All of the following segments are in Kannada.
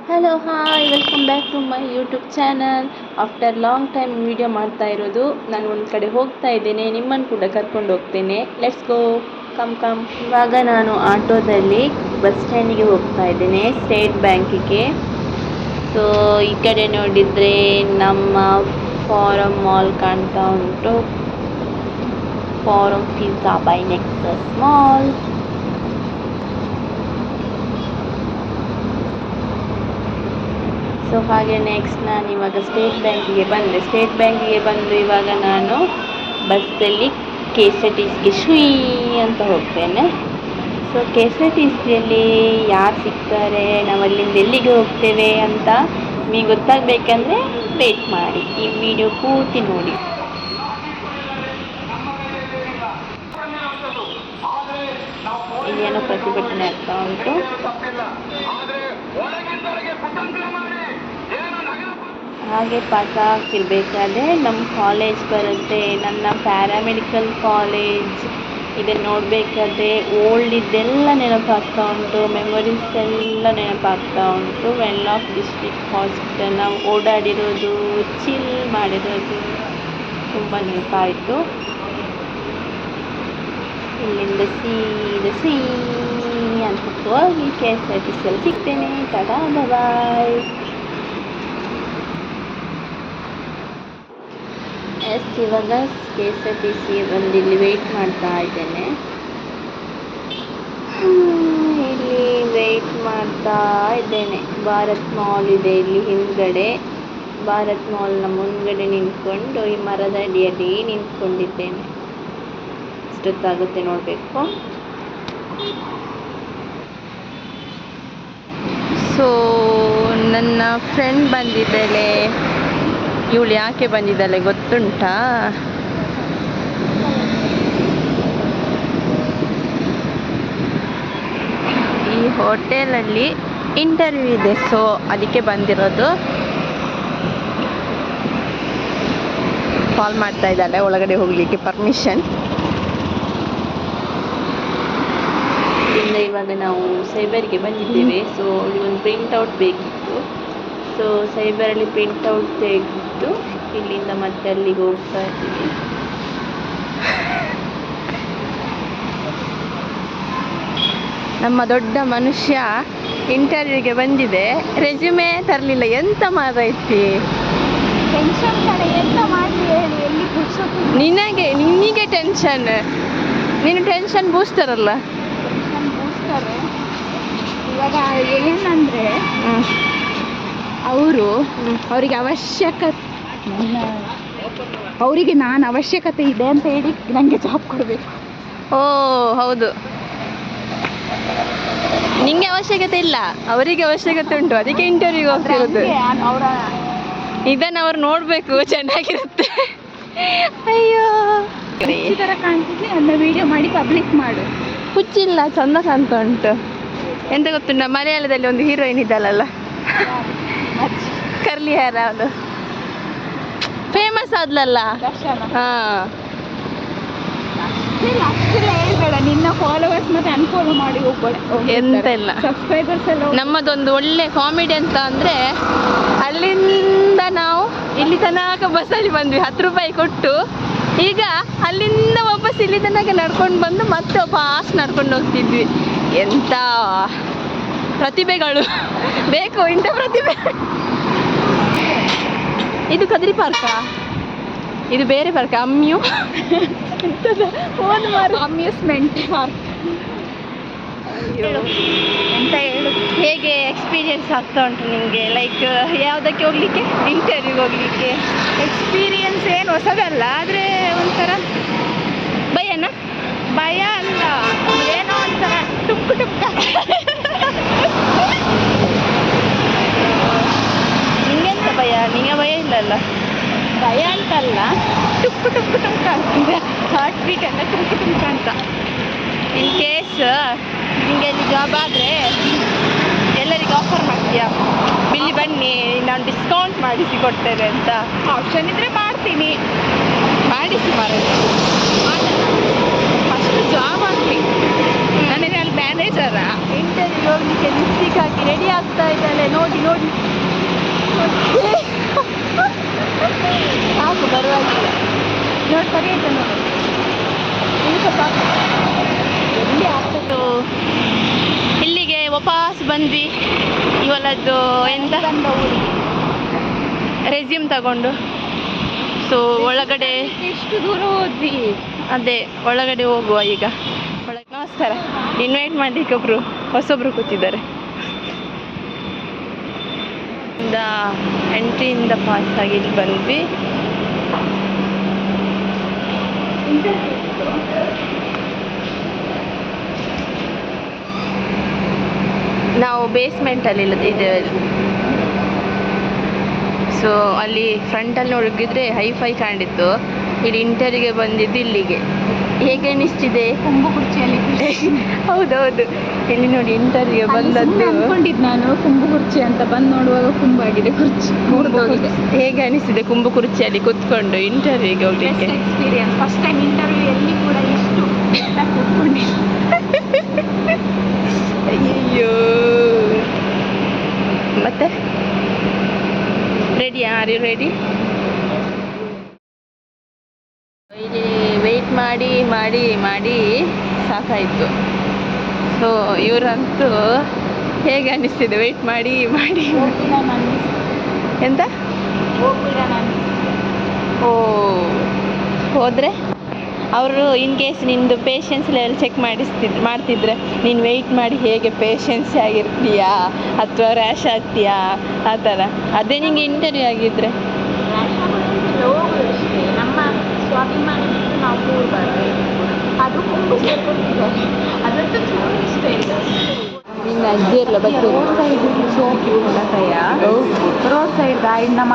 Hello hi welcome back to my YouTube channel. After long time video ಮಾಡ್ತಾ ಇರೋದು. ನಾನು ಒಂದು ಕಡೆ ಹೋಗ್ತಾ ಇದ್ದೇನೆ, ನಿಮ್ಮನ್ನು ಕೂಡ ಕರ್ಕೊಂಡು ಹೋಗ್ತೇನೆ. Let's go, come. ಇವಾಗ ನಾನು ಆಟೋದಲ್ಲಿ ಬಸ್ ಸ್ಟ್ಯಾಂಡಿಗೆ ಹೋಗ್ತಾ ಇದ್ದೇನೆ, ಸ್ಟೇಟ್ ಬ್ಯಾಂಕಿಗೆ. ಸೊ ಈ ಕಡೆ ನೋಡಿದರೆ ನಮ್ಮ ಫಾರಂ ಮಾಲ್ ಕಾಣ್ತಾ ಉಂಟು, Forum pizza by Nexus mall. So ಹಾಗೆ ನೆಕ್ಸ್ಟ್ ನಾನು ಇವಾಗ ಸ್ಟೇಟ್ ಬ್ಯಾಂಕಿಗೆ ಬಂದು ಇವಾಗ ನಾನು ಬಸ್ಸಲ್ಲಿ KSRTCಗೆ ಶುಯ್ ಅಂತ ಹೋಗ್ತೇನೆ. ಸೊ KSRTCಯಲ್ಲಿ ಯಾರು ಸಿಗ್ತಾರೆ, ನಾವು ಅಲ್ಲಿಂದ ಎಲ್ಲಿಗೆ ಹೋಗ್ತೇವೆ ಅಂತ ನಿಮಗೆ ಗೊತ್ತಾಗಬೇಕಂದ್ರೆ ವೇಟ್ ಮಾಡಿ, ಈ ವಿಡಿಯೋ ಪೂರ್ತಿ ನೋಡಿ. ಇಲ್ಲೇನೋ ಪ್ರತಿಭಟನೆ ಆಗ್ತಾ ಉಂಟು. ಹಾಗೆ ಪಾಸ್ ಆಗ್ತಿರ್ಬೇಕಾದ್ರೆ ನಮ್ಮ ಕಾಲೇಜ್ ಬರುತ್ತೆ, ನನ್ನ ಪ್ಯಾರಾಮೆಡಿಕಲ್ ಕಾಲೇಜ್. ಇದನ್ನು ನೋಡಬೇಕಾದ್ರೆ ಓಲ್ಡ್ ಇದೆಲ್ಲ ನೆನಪಾಗ್ತಾ ಉಂಟು, ಮೆಮೊರೀಸ್ ಎಲ್ಲ ನೆನಪಾಗ್ತಾ ಉಂಟು. ವೆನ್ಲಾಕ್ ಡಿಸ್ಟ್ರಿಕ್ಟ್ ಹಾಸ್ಪಿಟಲ್ ನಾವು ಓಡಾಡಿರೋದು, ಚಿಲ್ ಮಾಡಿರೋದು ತುಂಬ ನೆನಪಾಯಿತು. ಇಲ್ಲಿಂದ ಸೀ ಅಂತ ಹೋಗಿ KSRTCಯಲ್ಲಿ ಸಿಗ್ತೇನೆ. ಟಾಟಾ ಬಾಯ್. ಇವಾಗ KSRTC ಬಂದು ಇಲ್ಲಿ ವೆಯ್ಟ್ ಮಾಡ್ತಾ ಇದ್ದೇನೆ. ಭಾರತ್ ಮಾಲ್ ಇದೆ ಇಲ್ಲಿ ಹಿಂದ್ಗಡೆ. ಭಾರತ್ ಮಾಲ್ನ ಮುಂದ್ಗಡೆ ನಿಂತ್ಕೊಂಡು ಈ ಮರದ ಅಡಿಯಲ್ಲಿ ನಿಂತ್ಕೊಂಡಿದ್ದೇನೆ. ಎಷ್ಟೊತ್ತಾಗುತ್ತೆ ನೋಡಬೇಕು. ಸೊ ನನ್ನ ಫ್ರೆಂಡ್ ಬಂದಿದ್ದಾಳೆ. ಇವಳು ಯಾಕೆ ಬಂದಿದ್ದಾಳೆ ಗೊತ್ತುಂಟಾ? ಈ ಹೋಟೆಲಲ್ಲಿ ಇಂಟರ್ವ್ಯೂ ಇದೆ, ಸೊ ಅದಕ್ಕೆ ಬಂದಿರೋದು. ಕಾಲ್ ಮಾಡ್ತಾ ಇದ್ದಾಳೆ ಒಳಗಡೆ ಹೋಗಲಿಕ್ಕೆ ಪರ್ಮಿಷನ್. ಇವಾಗ ನಾವು ಸೈಬರ್ಗೆ ಬಂದಿದ್ದೇವೆ. ಸೊ ಒಂದು ಪ್ರಿಂಟೌಟ್ ಬೇಕಿತ್ತು. ಸೊ ಸೈಬರಲ್ಲಿ ಪ್ರಿಂಟೌಟ್ ತೆಗೆದು ಇಲ್ಲಿಂದ ಮತ್ತೆ ಅಲ್ಲಿಗೆ ಹೋಗ್ತಾ ಇದ್ದೀವಿ. ನಮ್ಮ ದೊಡ್ಡ ಮನುಷ್ಯ ಇಂಟರ್ವ್ಯೂಗೆ ಬಂದಿದೆ, ರೆಸ್ಯೂಮೇ ತರಲಿಲ್ಲ. ಎಂತ ಮಾರೈತಿ ಟೆನ್ಷನ್ ಕಡೆ, ಎಂತ ಮಾಡಿ ಹೇಳಿ, ಎಲ್ಲಿ ನಿನಗೆ ಟೆನ್ಷನ್. ನೀನು ಟೆನ್ಷನ್ ಬೂಸ್ಟರಲ್ಲ. ಬೂಸ್ಟರ್ ಇವಾಗ ಏನಂದ್ರೆ ಅವರಿಗೆ ನಾನು ಅವಶ್ಯಕತೆ ಇದೆ ಅಂತ ಹೇಳಿ ನನಗೆ ಜಾಬ್ ಕೊಡಬೇಕು. ಓ ಹೌದು, ನಿಂಗೆ ಅವಶ್ಯಕತೆ ಇಲ್ಲ, ಅವರಿಗೆ ಅವಶ್ಯಕತೆ ಉಂಟು, ಅದಕ್ಕೆ ಇಂಟರ್ವ್ಯೂಗೆ ಹೋಗ್ತಿರೋದು. ಇದನ್ನು ಅವ್ರು ನೋಡಬೇಕು, ಚೆನ್ನಾಗಿರುತ್ತೆ. ಅಯ್ಯೋ ಈ ಥರ ಕಾಣ್ತಿದ್ದೆ, ಅದನ್ನ ವಿಡಿಯೋ ಮಾಡಿ ಪಬ್ಲಿಕ್ ಮಾಡು. ಹುಚ್ಚಿಲ್ಲ, ಚಂದ ಕಾಣ್ತಾ ಉಂಟು. ಎಂತ ಗೊತ್ತುಂಟ, ಮಲಯಾಳದಲ್ಲಿ ಒಂದು ಹೀರೋಯಿನ್ ಇದ್ದಲ್ಲ, ಕರ್ಲಿ ಹೇರ್, ಅವಳು ಫೇಮಸ್ ಆದ್ಲಲ್ಲ. ಹಾಂ, ಅಷ್ಟೆಲ್ಲ ಹೇಳ್ಬೇಡ, ನಿನ್ನ ಫಾಲೋವರ್ಸ್ ಮತ್ತೆ ಅನ್ಫಾಲೋ ಮಾಡಿ ಹೋಗ್ಬೇಡ. ಎಂತ ಇಲ್ಲ, ಸಬ್ಸ್ಕ್ರೈಬರ್ಸ್ ಎಲ್ಲ. ನಮ್ಮದೊಂದು ಒಳ್ಳೆ ಕಾಮಿಡಿ ಅಂತ ಅಂದರೆ, ಅಲ್ಲಿಂದ ನಾವು ಇಲ್ಲಿ ತನಕ ಬಸ್ಸಲ್ಲಿ ಬಂದ್ವಿ 10 ರೂಪಾಯಿ ಕೊಟ್ಟು. ಈಗ ಅಲ್ಲಿಂದ ವಾಪಸ್ ಇಲ್ಲಿ ತನಕ ನಡ್ಕೊಂಡು ಬಂದು ಮತ್ತೆ ವಾಪಸ್ ನಡ್ಕೊಂಡು ಹೋಗ್ತಿದ್ವಿ. ಎಂಥ ಪ್ರತಿಭೆಗಳು ಬೇಕು, ಇಂಥ ಪ್ರತಿಭೆ. ಇದು ಕದ್ರಿ ಪಾರ್ಕಾ? ಇದು ಬೇರೆ ಪಾರ್ಕ್, ಅಮ್ಯೂಸ್ಮೆಂಟ್ ಪಾರ್ಕ್. ಎಂತ ಹೇಳು, ಹೇಗೆ ಎಕ್ಸ್ಪೀರಿಯನ್ಸ್ ಆಗ್ತಾ ಉಂಟು ನಿಮಗೆ? ಲೈಕ್ ಯಾವುದಕ್ಕೆ ಹೋಗ್ಲಿಕ್ಕೆ, ಇಂಟರ್ವ್ಯೂಗೆ ಹೋಗ್ಲಿಕ್ಕೆ? ಎಕ್ಸ್ಪೀರಿಯನ್ಸ್ ಏನು ಹೊಸದಲ್ಲ, ಆದರೆ ಒಂಥರ ಭಯ ಅಲ್ಲ, ಏನೋ ಒಂಥರ ಟುಕ್ ನಿಂಗೆಂತ ಭಯ? ನಿಂಗೆ ಭಯ ಇಲ್ಲಲ್ಲ? ಭಯ ಅಂತಲ್ಲ, ಟುಕ್ ಅಂತಿದೆ. ಹಾರ್ಟ್ ಬೀಟ್ ಎಲ್ಲ ಟುಕ್ ಅಂತ. ಇನ್ ಕೇಸ್ ನಿಮಗೆ ಅಲ್ಲಿ ಜಾಬ್ ಆದರೆ ಎಲ್ಲರಿಗೂ ಆಫರ್ ಮಾಡ್ತೀಯಾ? ಇಲ್ಲಿ ಬನ್ನಿ, ನಾನು ಡಿಸ್ಕೌಂಟ್ ಮಾಡಿಸಿ ಕೊಡ್ತೇನೆ ಅಂತ. ಆಪ್ಷನ್ ಇದ್ರೆ ಮಾಡ್ತೀನಿ. ಮಾಡಿಸಿ ಮಾರೆ, ಫಸ್ಟ್ ಜಾಬ್ ಆಗಲಿ. ನನಗೆ ಅಲ್ಲಿ ಮ್ಯಾನೇಜರ ಬಂದ್ವಿ ಇವಳದ್ದು ಎಂತ ರೆಸ್ಯೂಮ್ ತಗೊಂಡು. ಸೊ ಒಳಗಡೆ ಎಷ್ಟು ದೂರ ಹೋದ್ವಿ. ಅದೇ ಒಳಗಡೆ ಹೋಗುವ ಈಗ. ನಮಸ್ಕಾರ. ಇನ್ವೈಟ್ ಮಾಡಲಿಕ್ಕೆ ಹೊಸೊಬ್ರು ಕೂತಿದ್ದಾರೆ. ಎಂಟ್ರಿಯಿಂದ ಪಾಸ್ ಆಗಿ ಇಲ್ಲಿ ಬಂದ್ವಿ. ನಾವು ಬೇಸ್ಮೆಂಟಲ್ಲಿ ಇದ್ದೇವೆ. ಸೊ ಅಲ್ಲಿ ಫ್ರಂಟಲ್ಲಿ ನೋಡಿದ್ರೆ ಹೈಫೈ ಕಂಡಿತ್ತು. ಇಲ್ಲಿ ಇಂಟರ್ವ್ಯೂಗೆ ಬಂದಿದ್ದು ಇಲ್ಲಿಗೆ. ಹೇಗೆ ಅನಿಸ್ತಿದೆ? ಕುಂಬು ಕುರ್ಚಿಯಲ್ಲಿ ಹೌದೌದು, ಇಲ್ಲಿ ನೋಡಿ ಇಂಟರ್ವ್ಯೂಗೆ ಬಂದದ್ದು. ಅನ್ಕೊಂಡಿದ್ದು ನಾನು ಕುಂಬು ಕುರ್ಚಿ ಅಂತ, ಬಂದು ನೋಡುವಾಗ ಕುಂಬಾಗಿದೆ ಕುರ್ಚಿ. ಹೇಗೆ ಅನಿಸ್ತಿದೆ ಕುಂಬು ಕುರ್ಚಿಯಲ್ಲಿ ಕೂತ್ಕೊಂಡು ಇಂಟರ್ವ್ಯೂಗೆ ಹೋಗ್ಲಿಕ್ಕೆ? ಎಕ್ಸ್ಪೀರಿಯನ್ಸ್. ಫಸ್ಟ್ ಟೈಮ್ ಇಂಟರ್ವ್ಯೂ ಎಲ್ಲಿ ಕೂಡ ಇಷ್ಟು ಕೂತ್ಕೊಂಡಿಲ್ಲ. ಅಯ್ಯೋ. ಮತ್ತೆ ರೆಡಿಯಾ? Are you ready? ವೆಯ್ಟ್ ಮಾಡಿ ಮಾಡಿ ಮಾಡಿ ಸಾಕಾಯಿತು. ಸೊ ಇವರಂತೂ ಹೇಗೆ ಅನ್ನಿಸ್ತಿದೆ ವೆಯ್ಟ್ ಮಾಡಿ ಮಾಡಿ? ಎಂತ? ಓ, ಹೋದರೆ ಅವರು ಇನ್ ಕೇಸ್ ನಿಂದು ಪೇಷನ್ಸ್ ಲೆವೆಲ್ ಚೆಕ್ ಮಾಡ್ತಿದ್ರೆ ನೀನು ವೆಯ್ಟ್ ಮಾಡಿ ಹೇಗೆ ಪೇಷನ್ಸ್ ಆಗಿರ್ತೀಯಾ ಅಥವಾ ರ್ಯಾಶ್ ಆಗ್ತೀಯಾ ಆ ಥರ. ಅದೇ ನಿಂಗೆ ಇಂಟರ್ವ್ಯೂ ಆಗಿದ್ರೆ ನಮ್ಮ ಸ್ವಾಭಿಮಾನ ಬಿಟ್ಟು ನಾವು ಹೋಗಬಾರ್ದು. ಅದು ಅದಂತೂ ಚೂರು ಇಷ್ಟ ಇಲ್ಲ. ನಿನ್ನ ಅಜ್ಜಿ ಎಲ್ಲ ರೋಡ್ ಸೈಡ್ ಸೋಕಿ ಉಳ್ಳತಯ್ಯ ರೋಡ್ ಸೈಡ್ ನಮ್ಮ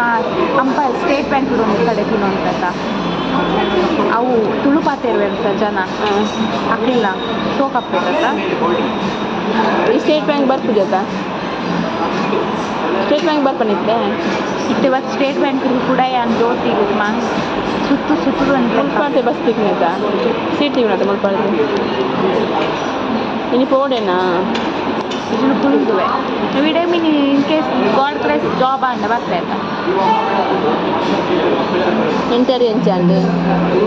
ಅಂಪ ಸ್ಟೇಟ್ ಬ್ಯಾಂಕ್ ಒಂದು ಕಡೆ ತಿನ್ನುವಂತ ಅವು ತುಳುಪಾತೇರುವೆ ಅಂತ ಜನ ಅಕ್ಕಿಲ್ಲ ಸೋಕಪ್ಪೇರತ್ತ. ಈ ಸ್ಟೇಟ್ ಬ್ಯಾಂಕ್ ಬರ್ತದತ್ತ? ಸ್ಟೇಟ್ ಬ್ಯಾಂಕ್ ಬರ್ಪಣಿತ್ತೆ ಇತ್ತೆ ಬಸ್ ಸ್ಟೇಟ್ ಬ್ಯಾಂಕ್ ಕೂಡ ಏನು ಜ್ಯೋತಿ ಸುತ್ತು ಅಂತ ಮುಲ್ಪಾಡ್ತೆ ಬಸ್ ತಿಕ್ಕಿನತ್ತ ಸೀಟ್ ತಿನ್ನತ್ತ ಮುಲ್ಪಾಡ್ತೆ ಇನ್ನು ಪೋಡೇನಾ ಇದನ್ನು ಕುಳಿತುವೆ ವಿಡೇ mean in case got place job ಅಂಡ ಬರ್ತಾ ಇದ್ದ ಇಂಟರ್ವ್ಯೂ ಎಂಚಾಂಡು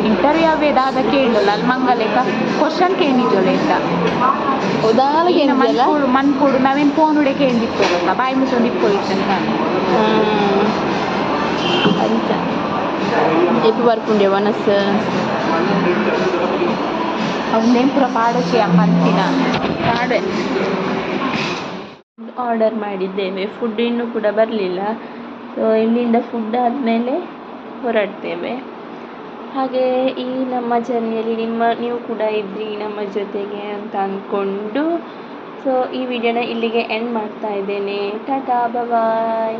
ಇಂಟರ್ವ್ಯೂ ಅವೇದಾದ ಕೇಳಲ್ಲ ಅಲ್ಲಿ ಮಂಗಲೇಕ ಕ್ವಶನ್ ಕೇಳಿದ್ವಲ್ಲ ಇದ್ದ ಉದಾಹರಣೆಗೆ ಮನ್ಕೊಡು ನಾವೇನು ಫೋನ್ ಹುಡೆ ಕೇಳಿತ್ತು ಬಾಯಿ ಮುಚ್ಚೊಂದು ಇಟ್ಕೊಳಿತ್ತಂತ ಅಂತ ಎಪ್ಪು ಬರ್ಪುಂಡೆ ಮನಸ್ಸು ಅವನ್ನೇನು ಪುರ ಪಾಡಚಿ ಅಂತಿನ ಪಾಡೆ. ಆರ್ಡರ್ ಮಾಡಿದ್ದೇವೆ, ಫುಡ್ ಇನ್ನೂ ಕೂಡ ಬರಲಿಲ್ಲ. ಸೊ ಇಲ್ಲಿಂದ ಫುಡ್ ಆದಮೇಲೆ ಹೊರಡ್ತೇವೆ. ಹಾಗೆ ಈ ನಮ್ಮ ಜರ್ನಿಯಲ್ಲಿ ನೀವು ಕೂಡ ಇದ್ರಿ ನಮ್ಮ ಜೊತೆಗೆ ಅಂತ ಅಂದ್ಕೊಂಡು ಸೊ ಈ ವಿಡಿಯೋನ ಇಲ್ಲಿಗೆ ಎಂಡ್ ಮಾಡ್ತಾ ಇದ್ದೇನೆ. ಟಾಟಾ, ಬಾಯ್.